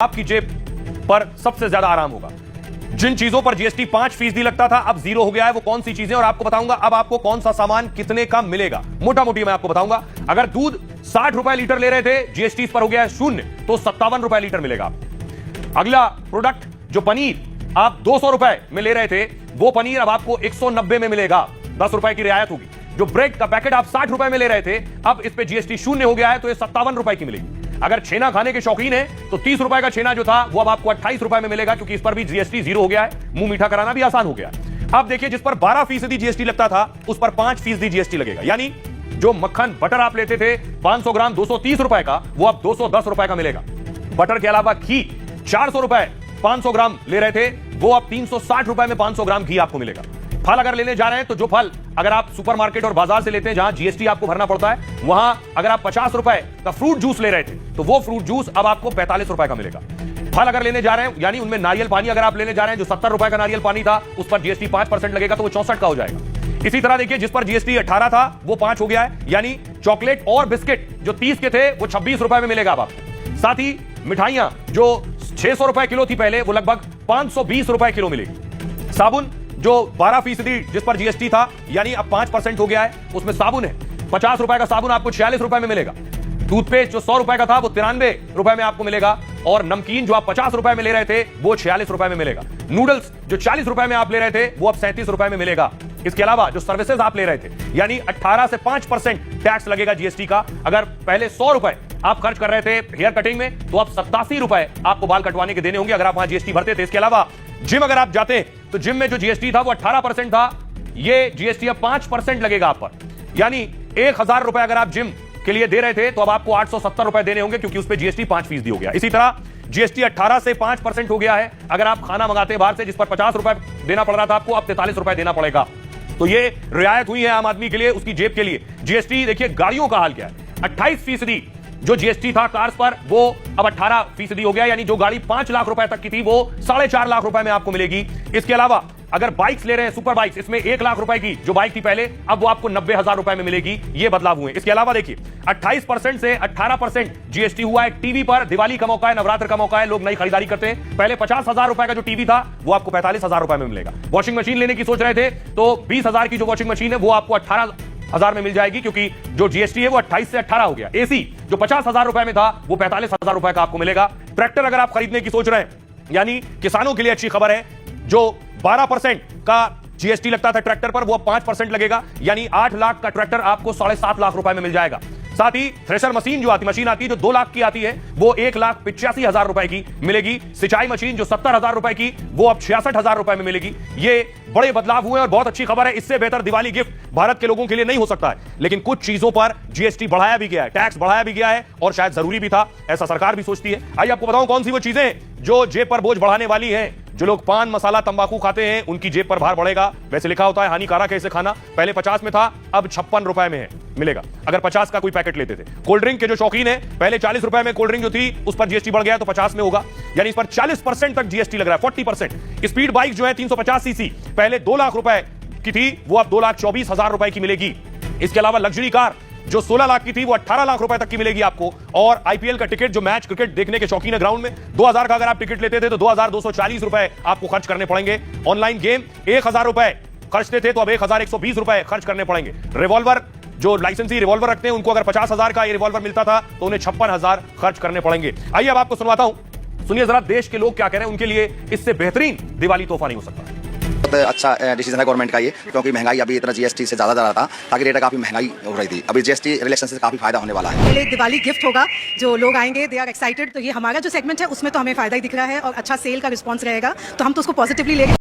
आपकी जेब पर सबसे ज्यादा आराम होगा। जिन चीजों पर जीएसटी 5% लगता था अब 0 हो गया है, वो कौन सी चीजें, और आपको बताऊंगा अब आपको कौन सा सामान कितने का मिलेगा। मोटा मोटी मैं आपको बताऊंगा, अगर दूध 60 रुपए लीटर ले रहे थे, जीएसटी इस पर हो गया है 0, तो 57 रुपए लीटर मिलेगा। अगला प्रोडक्ट जो पनीर आप 200 रुपए में ले रहे थे, वो पनीर अब आपको 190 में मिलेगा, 10 रुपए की रियायत होगी। जो ब्रेड का पैकेट आप 60 रुपए में ले रहे थे, अब इस पे जीएसटी 0 हो गया है, तो ये 57 रुपए की मिलेगी। अगर छेना खाने के शौकीन है तो 30 रुपए का छेना जो था वो अब आपको 28 रुपए में मिलेगा, क्योंकि इस पर भी जीएसटी 0 हो गया है। मुंह मीठा कराना भी आसान हो गया है। अब देखिए, जिस पर 12% जीएसटी लगता था उस पर 5% जीएसटी लगेगा। यानी जो मक्खन बटर आप लेते थे 500 ग्राम 230 रुपए का, वो अब 210 रुपए का मिलेगा। बटर के अलावा घी 400 रुपए 500 ग्राम ले रहे थे, वो अब 360 रुपए में 500 ग्राम घी आपको मिलेगा। फल अगर लेने जा रहे हैं तो जो फल अगर आप सुपरमार्केट और बाजार से लेते हैं जहां जीएसटी आपको भरना पड़ता है, वहां अगर आप 50 रुपए का फ्रूट जूस ले रहे थे तो वो फ्रूट जूस अब आपको 45 रुपए का मिलेगा। फल अगर लेने जा रहे हैं, यानी उनमें नारियल पानी अगर आप लेने जा रहे हैं, जो 70 रुपए का नारियल पानी था उस पर जीएसटी 5% लगेगा, तो वो 64 का हो जाएगा। इसी तरह देखिए, जिस पर जीएसटी 18 था वो 5 हो गया है, यानी चॉकलेट और बिस्किट जो 30 के थे वो 26 रुपए में मिलेगा अब आपको। साथ ही मिठाइयां जो 600 रुपए किलो थी पहले, वो लगभग 520 रुपए किलो मिलेगी। साबुन जो 12% जिस पर जीएसटी था, यानी अब 5% हो गया है, उसमें साबुन है 50 रुपए का साबुन आपको 46 रुपए में मिलेगा। टूथपेस्ट जो 100 रुपए का था वो 93 रुपए में आपको मिलेगा, और नमकीन जो आप 50 रुपए में ले रहे थे वो 46 रुपए में मिलेगा। नूडल्स जो 40 रुपए में आप ले रहे थे वो अब 37 रुपए में मिलेगा। इसके अलावा जो सर्विसेज आप ले रहे थे, यानी 18 से 5% टैक्स लगेगा जीएसटी का। अगर पहले 100 रुपए आप खर्च कर रहे थे हेयर कटिंग में, तो अब 87 रुपए आपको बाल कटवाने के देने होंगे अगर आप वहां जीएसटी भरते थे। इसके अलावा जिम अगर आप जाते तो जिम में जो जीएसटी था वो 18% था, ये जीएसटी अब 5% लगेगा आप पर। यानी 1000 रुपए अगर आप जिम के लिए दे रहे थे तो अब आपको 870 रुपए देने होंगे, क्योंकि उस पर जीएसटी 5% हो गया। इसी तरह जीएसटी 18 से 5% हो गया है अगर आप खाना मंगाते बाहर से, जिस पर 50 रुपए देना पड़ रहा था आपको, अब 43 रुपए देना पड़ेगा। तो ये रियायत हुई है आम आदमी के लिए, उसकी जेब के लिए। जीएसटी देखिए, गाड़ियों का हाल क्या है। 28% जो जीएसटी था कार्स पर, वो अब 18% हो गया, यानी जो गाड़ी 5 लाख रुपए तक की थी वो 4.5 लाख रुपए में आपको मिलेगी। इसके अलावा अगर बाइक्स ले रहे हैं, सुपर बाइक्स, इसमें 1 लाख रुपए की जो बाइक थी पहले, अब वो आपको 90,000 रुपए में मिलेगी। ये बदलाव हुए। इसके अलावा देखिए, 28% से 18% जीएसटी हुआ है टीवी पर। दिवाली का मौका है, नवरात्र का मौका है, लोग नई खरीदारी करते हैं। पहले 50,000 रुपए का जो टीवी था वो आपको 45,000 रुपए में मिलेगा। वॉशिंग मशीन लेने की सोच रहे थे तो 20,000 की जो वॉशिंग मशीन है वो आपको 18,000 में मिल जाएगी, क्योंकि जो जीएसटी है वो 28 से 18 हो गया। एसी जो 50,000 रुपए में था वो 45,000 रुपए का आपको मिलेगा। ट्रैक्टर अगर आप खरीदने की सोच रहे हैं, यानी किसानों के लिए अच्छी खबर है, जो 12% का जीएसटी लगता था ट्रैक्टर पर, वो 5% लगेगा, यानी 8 लाख का ट्रैक्टर आपको 7.5 लाख रुपए में मिल जाएगा। साथ ही थ्रेशर मशीन जो मशीन आती है जो 2 लाख की आती है, वो 1,85,000 रुपए की मिलेगी। सिंचाई मशीन जो 70,000 रुपए की, वो अब 66,000 रुपए में मिलेगी। ये बड़े बदलाव हुए और बहुत अच्छी खबर है। इससे बेहतर दिवाली गिफ्ट भारत के लोगों के लिए नहीं हो सकता है। लेकिन कुछ चीजों पर जीएसटी बढ़ाया भी गया है, टैक्स बढ़ाया भी गया है, और शायद जरूरी भी था, ऐसा सरकार भी सोचती है। आइए आपको बताऊं कौन सी वो चीजें जो जेब पर बोझ बढ़ाने वाली है। जो लोग पान मसाला तंबाकू खाते हैं उनकी जेब पर भार बढ़ेगा। वैसे लिखा होता है हानिकारक है इसे खाना, पहले 50 में था, अब 56 रुपए में है मिलेगा अगर 50 का कोई पैकेट लेते थे। कोल्ड ड्रिंक के जो शौकीन है, पहले 40 रुपए में कोल्ड ड्रिंक जो थी उस पर जीएसटी बढ़ गया तो 50 में होगा, यानी इस पर 40% तक जीएसटी लग रहा है, 40%। स्पीड बाइक जो है 350 सीसी, पहले 2 लाख रुपए की थी, वो अब 2,24,000 रुपए की मिलेगी। इसके अलावा लग्जरी कार जो 16 लाख की थी वो 18 लाख रुपए तक की मिलेगी आपको। और आईपीएल का टिकट, जो मैच क्रिकेट देखने के शौकीन है ग्राउंड में, 2000 का अगर आप टिकट लेते थे तो 2,240 रुपए आपको खर्च करने पड़ेंगे। ऑनलाइन गेम 1,000 रुपए खर्चते थे तो अब 1,120 रुपए खर्च करने पड़ेंगे। रिवॉल्वर जो लाइसेंसी रिवॉल्वर रखते हैं उनको अगर 50,000 का ये रिवॉल्वर मिलता था तो उन्हें 56,000 खर्च करने पड़ेंगे। आइए अब आपको सुनवाता हूं, सुनिए जरा देश के लोग क्या कह रहे हैं। उनके लिए इससे बेहतरीन दिवाली तोहफा नहीं हो सकता। बहुत अच्छा डिसीजन है गवर्नमेंट का ये, क्योंकि महंगाई अभी इतना जीएसटी से ज़्यादा जा रहा था, ताकि रेट काफ़ी महंगाई हो रही थी। अभी जीएसटी रिलेक्शन से काफ़ी फायदा होने वाला है। पहले दिवाली गिफ्ट होगा, जो लोग आएंगे दे आर एक्साइटेड, तो ये हमारा जो सेगमेंट है उसमें तो हमें फायदा ही दिख रहा है और अच्छा सेल का रिस्पांस रहेगा, तो हम तो उसको पॉजिटिवली लेंगे।